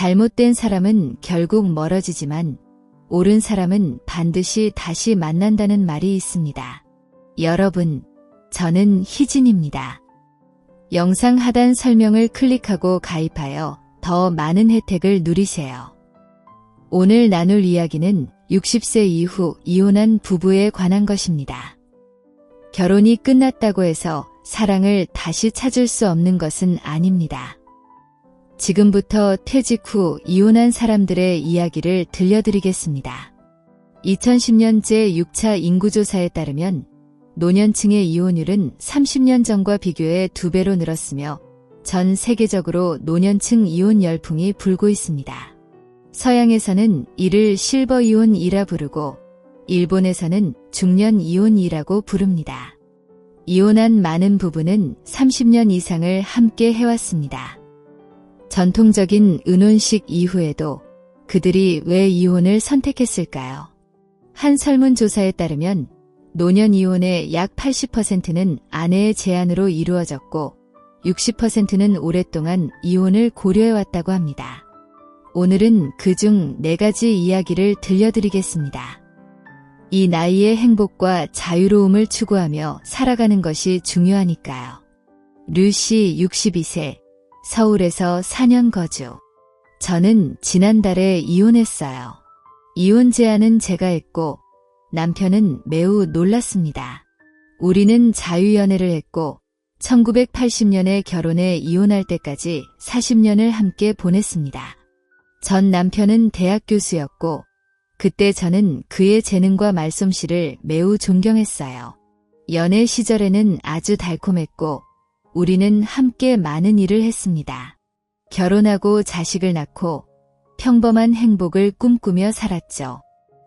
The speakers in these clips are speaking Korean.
잘못된 사람은 결국 멀어지지만 옳은 사람은 반드시 다시 만난다는 말이 있습니다. 여러분, 저는 희진입니다. 영상 하단 설명을 클릭하고 가입하여 더 많은 혜택을 누리세요. 오늘 나눌 이야기는 60세 이후 이혼한 부부에 관한 것입니다. 결혼이 끝났다고 해서 사랑을 다시 찾을 수 없는 것은 아닙니다. 지금부터 퇴직 후 이혼한 사람들의 이야기를 들려드리겠습니다. 2010년 제6차 인구조사에 따르면 노년층의 이혼율은 30년 전과 비교해 2배로 늘었으며 전 세계적으로 노년층 이혼 열풍이 불고 있습니다. 서양에서는 이를 실버 이혼이라 부르고 일본에서는 중년 이혼이라고 부릅니다. 이혼한 많은 부부는 30년 이상을 함께 해왔습니다. 전통적인 은혼식 이후에도 그들이 왜 이혼을 선택했을까요? 한 설문조사에 따르면 노년 이혼의 약 80%는 아내의 제안으로 이루어졌고 60%는 오랫동안 이혼을 고려해왔다고 합니다. 오늘은 그중 4가지 이야기를 들려드리겠습니다. 이 나이의 행복과 자유로움을 추구하며 살아가는 것이 중요하니까요. 류씨 62세, 서울에서 4년 거주. 저는 지난달에 이혼했어요. 이혼 제안은 제가 했고 남편은 매우 놀랐습니다. 우리는 자유연애를 했고 1980년에 결혼해 이혼할 때까지 40년을 함께 보냈습니다. 전 남편은 대학 교수였고 그때 저는 그의 재능과 말솜씨를 매우 존경했어요. 연애 시절에는 아주 달콤했고 우리는 함께 많은 일을 했습니다. 결혼하고 자식을 낳고 평범한 행복을 꿈꾸며 살았죠.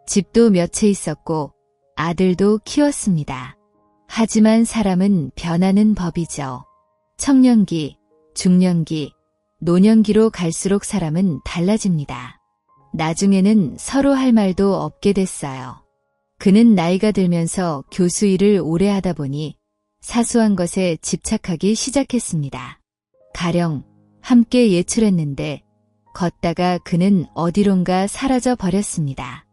집도 몇 채 있었고 아들도 키웠습니다. 하지만 사람은 변하는 법이죠. 청년기, 중년기, 노년기로 갈수록 사람은 달라집니다. 나중에는 서로 할 말도 없게 됐어요. 그는 나이가 들면서 교수 일을 오래 하다 보니 사소한 것에 집착하기 시작했습니다. 가령 함께 예출했는데 걷다가 그는 어디론가 사라져 버렸습니다.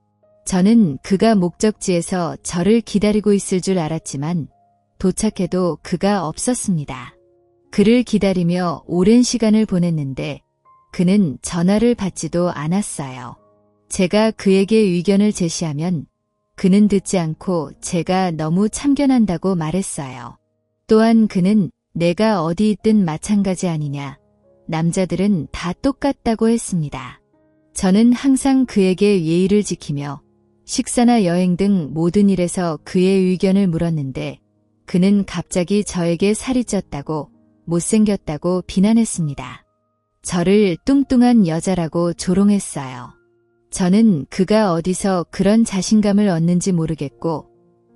저는 그가 목적지에서 저를 기다리고 있을 줄 알았지만 도착해도 그가 없었습니다. 그를 기다리며 오랜 시간을 보냈는데 그는 전화를 받지도 않았어요. 제가 그에게 의견을 제시하면 그는 듣지 않고 제가 너무 참견한다고 말했어요. 또한 그는 내가 어디 있든 마찬가지 아니냐. 남자들은 다 똑같다고 했습니다. 저는 항상 그에게 예의를 지키며 식사나 여행 등 모든 일에서 그의 의견을 물었는데 그는 갑자기 저에게 살이 쪘다고 못생겼다고 비난했습니다. 저를 뚱뚱한 여자라고 조롱했어요. 저는 그가 어디서 그런 자신감을 얻는지 모르겠고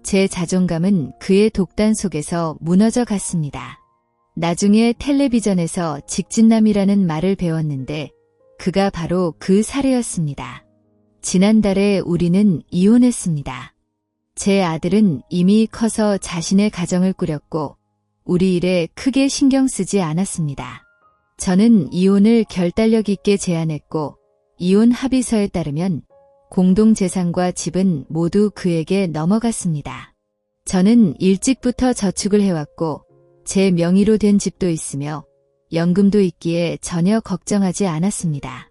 제 자존감은 그의 독단 속에서 무너져 갔습니다. 나중에 텔레비전에서 직진남이라는 말을 배웠는데 그가 바로 그 사례였습니다. 지난달에 우리는 이혼했습니다. 제 아들은 이미 커서 자신의 가정을 꾸렸고 우리 일에 크게 신경 쓰지 않았습니다. 저는 이혼을 결단력 있게 제안했고 이혼 합의서에 따르면 공동재산과 집은 모두 그에게 넘어갔습니다. 저는 일찍부터 저축을 해왔고 제 명의로 된 집도 있으며 연금도 있기에 전혀 걱정하지 않았습니다.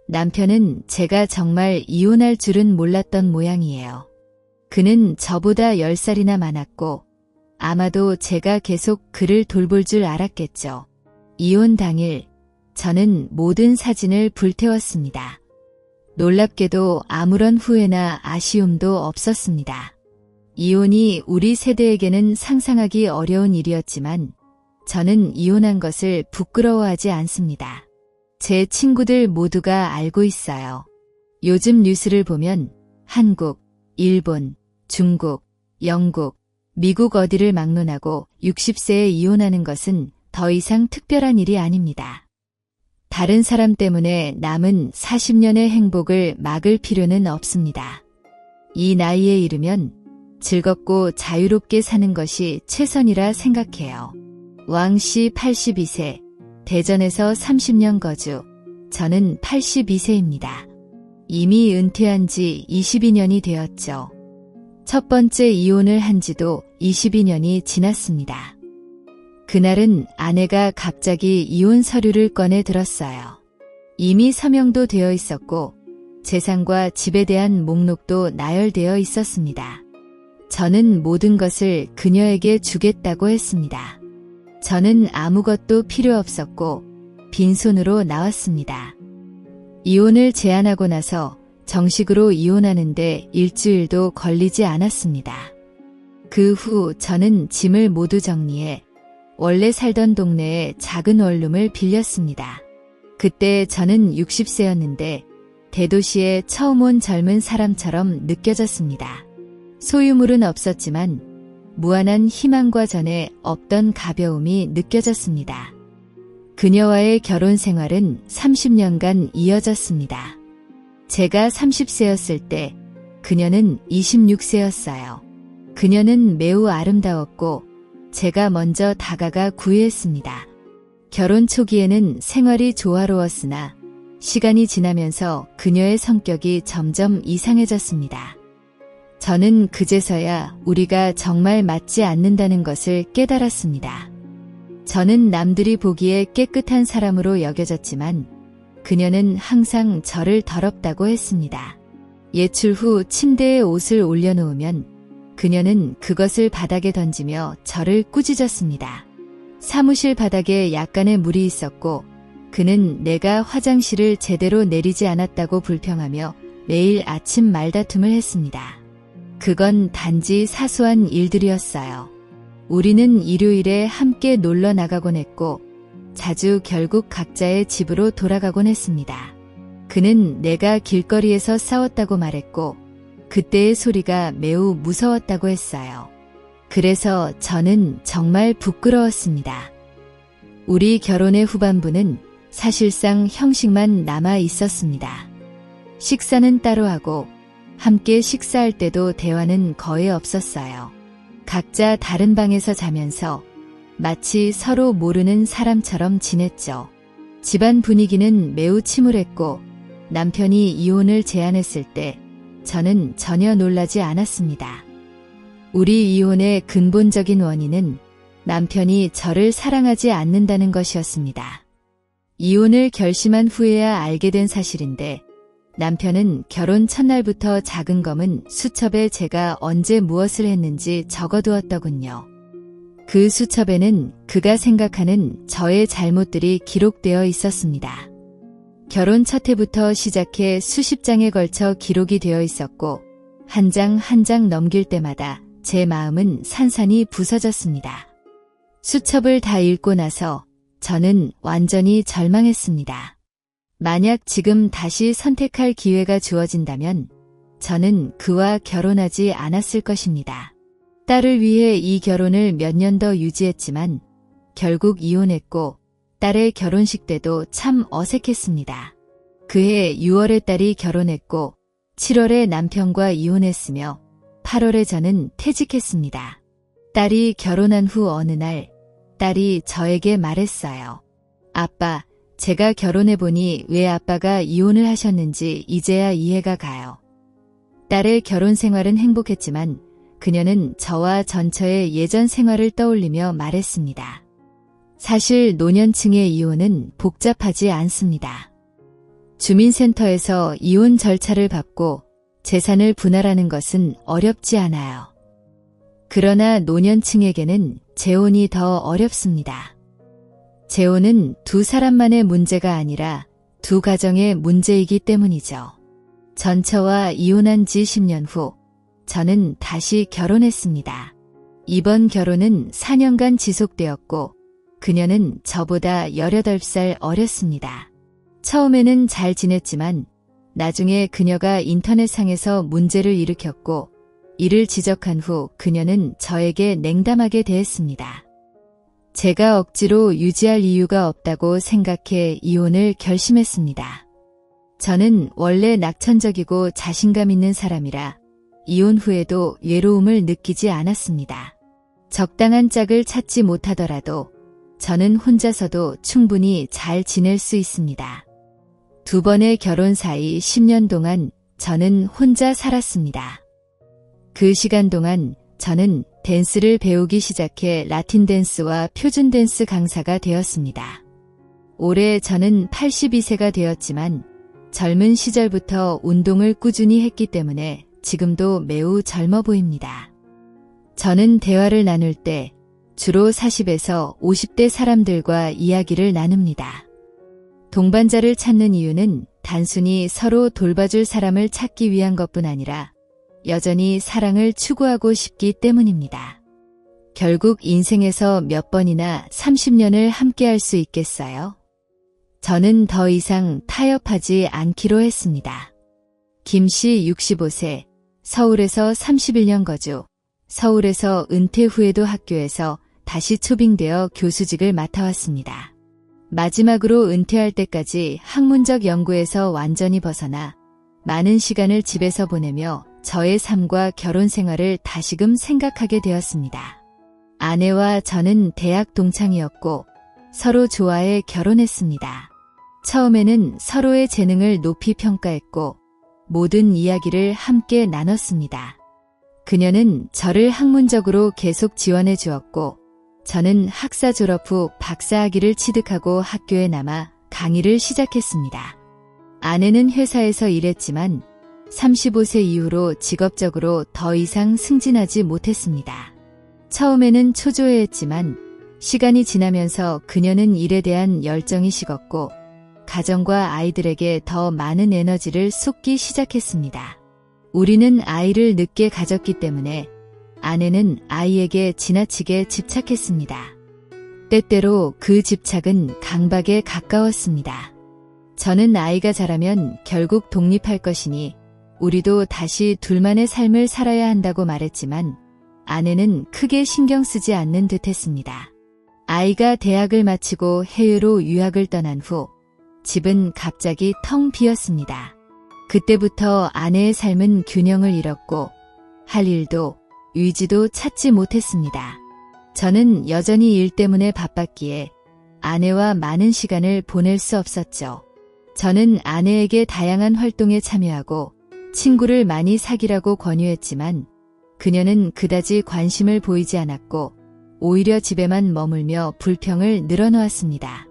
남편은 제가 정말 이혼할 줄은 몰랐던 모양이에요. 그는 저보다 10살이나 많았고 아마도 제가 계속 그를 돌볼 줄 알았겠죠. 이혼 당일 저는 모든 사진을 불태웠습니다. 놀랍게도 아무런 후회나 아쉬움도 없었습니다. 이혼이 우리 세대에게는 상상하기 어려운 일이었지만 저는 이혼한 것을 부끄러워하지 않습니다. 제 친구들 모두가 알고 있어요. 요즘 뉴스를 보면 한국, 일본, 중국, 영국, 미국 어디를 막론하고 60세에 이혼하는 것은 더 이상 특별한 일이 아닙니다. 다른 사람 때문에 남은 40년의 행복을 막을 필요는 없습니다. 이 나이에 이르면 즐겁고 자유롭게 사는 것이 최선이라 생각해요. 왕씨 82세, 대전에서 30년 거주. 저는 82세입니다. 이미 은퇴한 지 22년이 되었죠. 첫 번째 이혼을 한 지도 22년이 지났습니다. 그날은 아내가 갑자기 이혼 서류를 꺼내 들었어요. 이미 서명도 되어 있었고 재산과 집에 대한 목록도 나열되어 있었습니다. 저는 모든 것을 그녀에게 주겠다고 했습니다. 저는 아무것도 필요 없었고 빈손으로 나왔습니다. 이혼을 제안하고 나서 정식으로 이혼하는데 일주일도 걸리지 않았습니다. 그 후 저는 짐을 모두 정리해 원래 살던 동네에 작은 원룸을 빌렸습니다. 그때 저는 60세였는데 대도시에 처음 온 젊은 사람처럼 느껴졌습니다. 소유물은 없었지만 무한한 희망과 전에 없던 가벼움이 느껴졌습니다. 그녀와의 결혼 생활은 30년간 이어졌습니다. 제가 30세였을 때 그녀는 26세였어요. 그녀는 매우 아름다웠고 제가 먼저 다가가 구애했습니다. 결혼 초기에는 생활이 조화로웠으나 시간이 지나면서 그녀의 성격이 점점 이상해졌습니다. 저는 그제서야 우리가 정말 맞지 않는다는 것을 깨달았습니다. 저는 남들이 보기에 깨끗한 사람으로 여겨졌지만 그녀는 항상 저를 더럽다고 했습니다. 예출 후 침대에 옷을 올려놓으면 그녀는 그것을 바닥에 던지며 저를 꾸짖었습니다. 사무실 바닥에 약간의 물이 있었고 그는 내가 화장실을 제대로 내리지 않았다고 불평하며 매일 아침 말다툼을 했습니다. 그건 단지 사소한 일들이었어요. 우리는 일요일에 함께 놀러 나가곤 했고 자주 결국 각자의 집으로 돌아가곤 했습니다. 그는 내가 길거리에서 싸웠다고 말했고 그때의 소리가 매우 무서웠다고 했어요. 그래서 저는 정말 부끄러웠습니다. 우리 결혼의 후반부는 사실상 형식만 남아 있었습니다. 식사는 따로 하고 함께 식사할 때도 대화는 거의 없었어요. 각자 다른 방에서 자면서 마치 서로 모르는 사람처럼 지냈죠. 집안 분위기는 매우 침울했고 남편이 이혼을 제안했을 때 저는 전혀 놀라지 않았습니다. 우리 이혼의 근본적인 원인은 남편이 저를 사랑하지 않는다는 것이었습니다. 이혼을 결심한 후에야 알게 된 사실인데 남편은 결혼 첫날부터 작은 검은 수첩에 제가 언제 무엇을 했는지 적어두었더군요. 그 수첩에는 그가 생각하는 저의 잘못들이 기록되어 있었습니다. 결혼 첫 해부터 시작해 수십 장에 걸쳐 기록이 되어 있었고 한 장 한 장 넘길 때마다 제 마음은 산산이 부서졌습니다. 수첩을 다 읽고 나서 저는 완전히 절망했습니다. 만약 지금 다시 선택할 기회가 주어진다면 저는 그와 결혼하지 않았을 것입니다. 딸을 위해 이 결혼을 몇 년 더 유지했지만 결국 이혼했고 딸의 결혼식 때도 참 어색했습니다. 그해 6월에 딸이 결혼했고 7월에 남편과 이혼했으며 8월에 저는 퇴직했습니다. 딸이 결혼한 후 어느 날 딸이 저에게 말했어요. 아빠, 제가 결혼해보니 왜 아빠가 이혼을 하셨는지 이제야 이해가 가요. 딸의 결혼 생활은 행복했지만 그녀는 저와 전처의 예전 생활을 떠올리며 말했습니다. 사실 노년층의 이혼은 복잡하지 않습니다. 주민센터에서 이혼 절차를 밟고 재산을 분할하는 것은 어렵지 않아요. 그러나 노년층에게는 재혼이 더 어렵습니다. 재혼은 두 사람만의 문제가 아니라 두 가정의 문제이기 때문이죠. 전처와 이혼한 지 10년 후 저는 다시 결혼했습니다. 이번 결혼은 4년간 지속되었고 그녀는 저보다 18살 어렸습니다. 처음에는 잘 지냈지만 나중에 그녀가 인터넷상에서 문제를 일으켰고 이를 지적한 후 그녀는 저에게 냉담하게 대했습니다. 제가 억지로 유지할 이유가 없다고 생각해 이혼을 결심했습니다. 저는 원래 낙천적이고 자신감 있는 사람이라 이혼 후에도 외로움을 느끼지 않았습니다. 적당한 짝을 찾지 못하더라도 저는 혼자서도 충분히 잘 지낼 수 있습니다. 두 번의 결혼 사이 10년 동안 저는 혼자 살았습니다. 그 시간 동안 저는 댄스를 배우기 시작해 라틴 댄스와 표준 댄스 강사가 되었습니다. 올해 저는 82세가 되었지만 젊은 시절부터 운동을 꾸준히 했기 때문에 지금도 매우 젊어 보입니다. 저는 대화를 나눌 때 주로 40에서 50대 사람들과 이야기를 나눕니다. 동반자를 찾는 이유는 단순히 서로 돌봐줄 사람을 찾기 위한 것뿐 아니라 여전히 사랑을 추구하고 싶기 때문입니다. 결국 인생에서 몇 번이나 30년을 함께할 수 있겠어요? 저는 더 이상 타협하지 않기로 했습니다. 김씨 65세, 서울에서 31년 거주, 서울에서 은퇴 후에도 학교에서 다시 초빙되어 교수직을 맡아왔습니다. 마지막으로 은퇴할 때까지 학문적 연구에서 완전히 벗어나 많은 시간을 집에서 보내며 저의 삶과 결혼 생활을 다시금 생각하게 되었습니다. 아내와 저는 대학 동창이었고 서로 좋아해 결혼했습니다. 처음에는 서로의 재능을 높이 평가했고 모든 이야기를 함께 나눴습니다. 그녀는 저를 학문적으로 계속 지원해 주었고 저는 학사 졸업 후 박사학위를 취득하고 학교에 남아 강의를 시작했습니다. 아내는 회사에서 일했지만 35세 이후로 직업적으로 더 이상 승진하지 못했습니다. 처음에는 초조해했지만 시간이 지나면서 그녀는 일에 대한 열정이 식었고 가정과 아이들에게 더 많은 에너지를 쏟기 시작했습니다. 우리는 아이를 늦게 가졌기 때문에 아내는 아이에게 지나치게 집착했습니다. 때때로 그 집착은 강박에 가까웠습니다. 저는 아이가 자라면 결국 독립할 것이니 우리도 다시 둘만의 삶을 살아야 한다고 말했지만 아내는 크게 신경 쓰지 않는 듯 했습니다. 아이가 대학을 마치고 해외로 유학을 떠난 후 집은 갑자기 텅 비었습니다. 그때부터 아내의 삶은 균형을 잃었고 할 일도 의지도 찾지 못했습니다. 저는 여전히 일 때문에 바빴기에 아내와 많은 시간을 보낼 수 없었죠. 저는 아내에게 다양한 활동에 참여하고 친구를 많이 사귀라고 권유했지만 그녀는 그다지 관심을 보이지 않았고 오히려 집에만 머물며 불평을 늘어놓았습니다.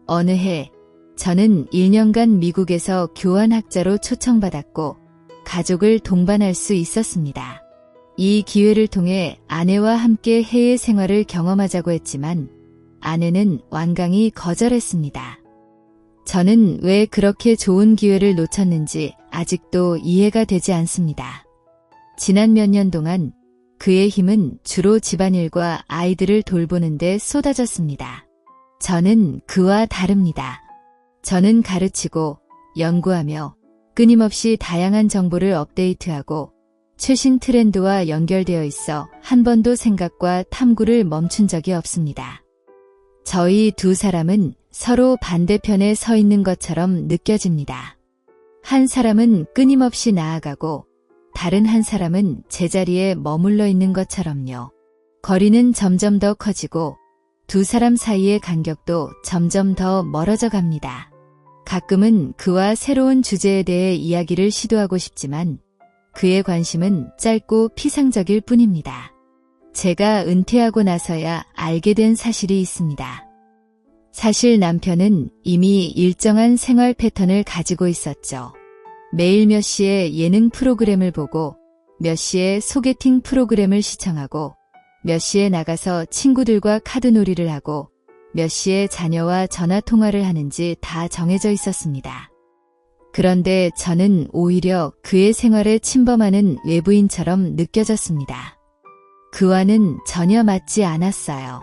어느 해 저는 1년간 미국에서 교환학자로 초청받았고 가족을 동반할 수 있었습니다. 이 기회를 통해 아내와 함께 해외 생활을 경험하자고 했지만 아내는 완강히 거절했습니다. 저는 왜 그렇게 좋은 기회를 놓쳤는지 아직도 이해가 되지 않습니다. 지난 몇 년 동안 그의 힘은 주로 집안일과 아이들을 돌보는 데 쏟아졌습니다. 저는 그와 다릅니다. 저는 가르치고 연구하며 끊임없이 다양한 정보를 업데이트하고 최신 트렌드와 연결되어 있어 한 번도 생각과 탐구를 멈춘 적이 없습니다. 저희 두 사람은 서로 반대편에 서 있는 것처럼 느껴집니다. 한 사람은 끊임없이 나아가고 다른 한 사람은 제자리에 머물러 있는 것처럼요. 거리는 점점 더 커지고 두 사람 사이의 간격도 점점 더 멀어져 갑니다. 가끔은 그와 새로운 주제에 대해 이야기를 시도하고 싶지만 그의 관심은 짧고 피상적일 뿐입니다. 제가 은퇴하고 나서야 알게 된 사실이 있습니다. 사실 남편은 이미 일정한 생활 패턴을 가지고 있었죠. 매일 몇 시에 예능 프로그램을 보고 몇 시에 소개팅 프로그램을 시청하고 몇 시에 나가서 친구들과 카드놀이를 하고 몇 시에 자녀와 전화통화를 하는지 다 정해져 있었습니다. 그런데 저는 오히려 그의 생활에 침범하는 외부인처럼 느껴졌습니다. 그와는 전혀 맞지 않았어요.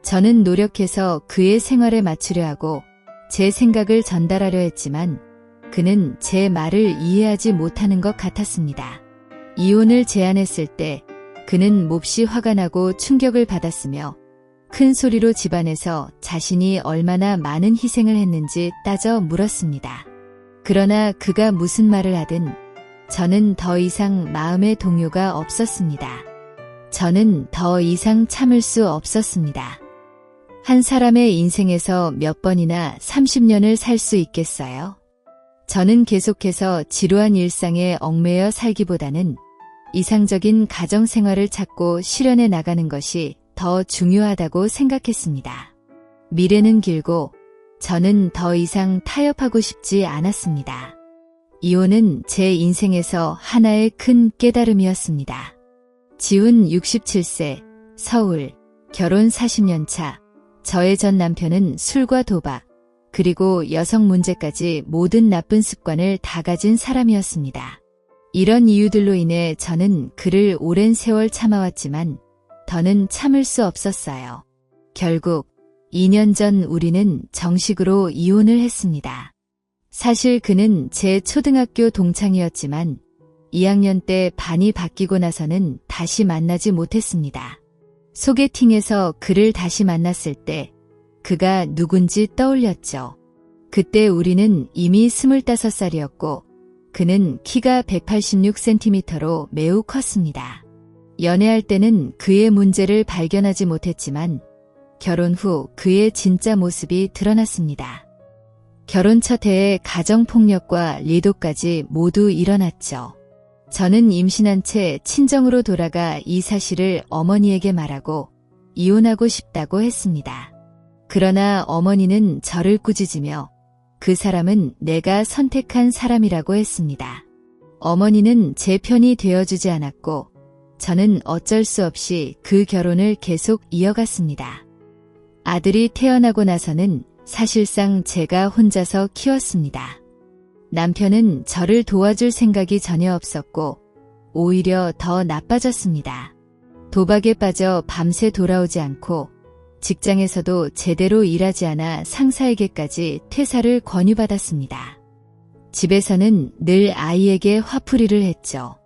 저는 노력해서 그의 생활에 맞추려 하고 제 생각을 전달하려 했지만 그는 제 말을 이해하지 못하는 것 같았습니다. 이혼을 제안했을 때 그는 몹시 화가 나고 충격을 받았으며 큰 소리로 집안에서 자신이 얼마나 많은 희생을 했는지 따져 물었습니다. 그러나 그가 무슨 말을 하든 저는 더 이상 마음의 동요가 없었습니다. 저는 더 이상 참을 수 없었습니다. 한 사람의 인생에서 몇 번이나 30년을 살 수 있겠어요? 저는 계속해서 지루한 일상에 얽매여 살기보다는 이상적인 가정 생활을 찾고 실현해 나가는 것이 더 중요하다고 생각했습니다. 미래는 길고 저는 더 이상 타협하고 싶지 않았습니다. 이혼은 제 인생에서 하나의 큰 깨달음이었습니다. 지훈 67세, 서울, 결혼 40년 차, 저의 전 남편은 술과 도박, 그리고 여성 문제까지 모든 나쁜 습관을 다 가진 사람이었습니다. 이런 이유들로 인해 저는 그를 오랜 세월 참아왔지만 더는 참을 수 없었어요. 결국 2년 전 우리는 정식으로 이혼을 했습니다. 사실 그는 제 초등학교 동창이었지만 2학년 때 반이 바뀌고 나서는 다시 만나지 못했습니다. 소개팅에서 그를 다시 만났을 때 그가 누군지 떠올렸죠. 그때 우리는 이미 25살이었고 그는 키가 186cm로 매우 컸습니다. 연애할 때는 그의 문제를 발견하지 못했지만 결혼 후 그의 진짜 모습이 드러났습니다. 결혼 첫 해에 가정폭력과 리도까지 모두 일어났죠. 저는 임신한 채 친정으로 돌아가 이 사실을 어머니에게 말하고 이혼하고 싶다고 했습니다. 그러나 어머니는 저를 꾸짖으며 그 사람은 내가 선택한 사람이라고 했습니다. 어머니는 제 편이 되어주지 않았고 저는 어쩔 수 없이 그 결혼을 계속 이어갔습니다. 아들이 태어나고 나서는 사실상 제가 혼자서 키웠습니다. 남편은 저를 도와줄 생각이 전혀 없었고 오히려 더 나빠졌습니다. 도박에 빠져 밤새 돌아오지 않고 직장에서도 제대로 일하지 않아 상사에게까지 퇴사를 권유받았습니다. 집에서는 늘 아이에게 화풀이를 했죠.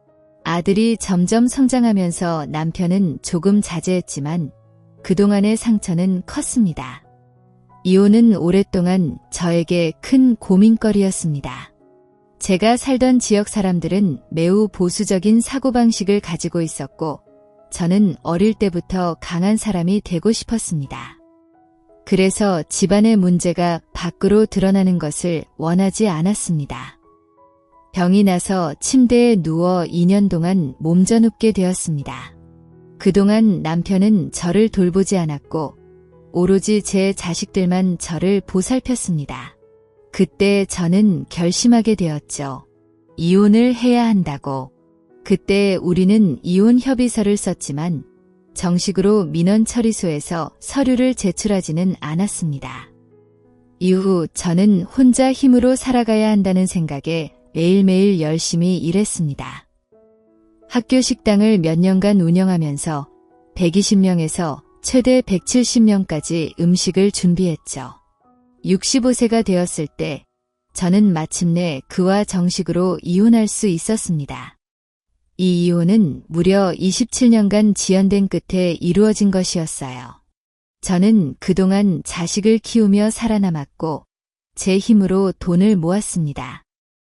아들이 점점 성장하면서 남편은 조금 자제했지만 그동안의 상처는 컸습니다. 이혼은 오랫동안 저에게 큰 고민거리였습니다. 제가 살던 지역 사람들은 매우 보수적인 사고방식을 가지고 있었고 저는 어릴 때부터 강한 사람이 되고 싶었습니다. 그래서 집안의 문제가 밖으로 드러나는 것을 원하지 않았습니다. 병이 나서 침대에 누워 2년 동안 몸져눕게 되었습니다. 그동안 남편은 저를 돌보지 않았고 오로지 제 자식들만 저를 보살폈습니다. 그때 저는 결심하게 되었죠. 이혼을 해야 한다고. 그때 우리는 이혼 협의서를 썼지만 정식으로 민원처리소에서 서류를 제출하지는 않았습니다. 이후 저는 혼자 힘으로 살아가야 한다는 생각에 매일매일 열심히 일했습니다. 학교 식당을 몇 년간 운영하면서 120명에서 최대 170명까지 음식을 준비했죠. 65세가 되었을 때 저는 마침내 그와 정식으로 이혼할 수 있었습니다. 이 이혼은 무려 27년간 지연된 끝에 이루어진 것이었어요. 저는 그동안 자식을 키우며 살아남았고 제 힘으로 돈을 모았습니다.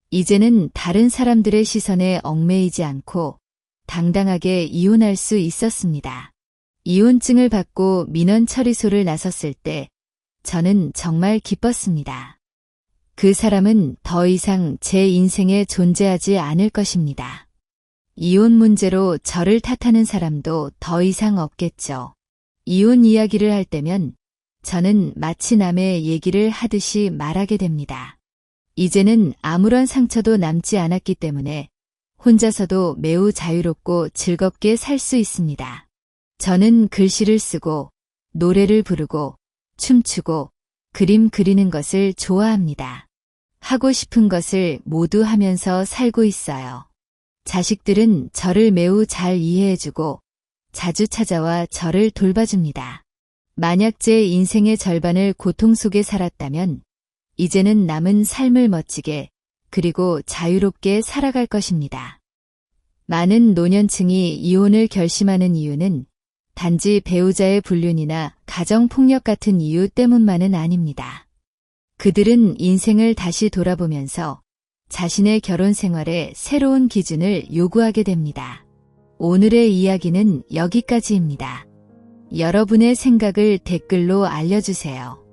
이제는 다른 사람들의 시선에 얽매이지 않고 당당하게 이혼할 수 있었습니다. 이혼증을 받고 민원처리소를 나섰을 때 저는 정말 기뻤습니다. 그 사람은 더 이상 제 인생에 존재하지 않을 것입니다. 이혼 문제로 저를 탓하는 사람도 더 이상 없겠죠. 이혼 이야기를 할 때면 저는 마치 남의 얘기를 하듯이 말하게 됩니다. 이제는 아무런 상처도 남지 않았기 때문에 혼자서도 매우 자유롭고 즐겁게 살 수 있습니다. 저는 글씨를 쓰고 노래를 부르고 춤추고 그림 그리는 것을 좋아합니다. 하고 싶은 것을 모두 하면서 살고 있어요. 자식들은 저를 매우 잘 이해해주고 자주 찾아와 저를 돌봐줍니다. 만약 제 인생의 절반을 고통 속에 살았다면 이제는 남은 삶을 멋지게 그리고 자유롭게 살아갈 것입니다. 많은 노년층이 이혼을 결심하는 이유는 단지 배우자의 불륜이나 가정폭력 같은 이유 때문만은 아닙니다. 그들은 인생을 다시 돌아보면서 자신의 결혼 생활에 새로운 기준을 요구하게 됩니다. 오늘의 이야기는 여기까지입니다. 여러분의 생각을 댓글로 알려주세요.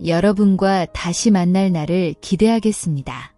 여러분과 다시 만날 날을 기대하겠습니다.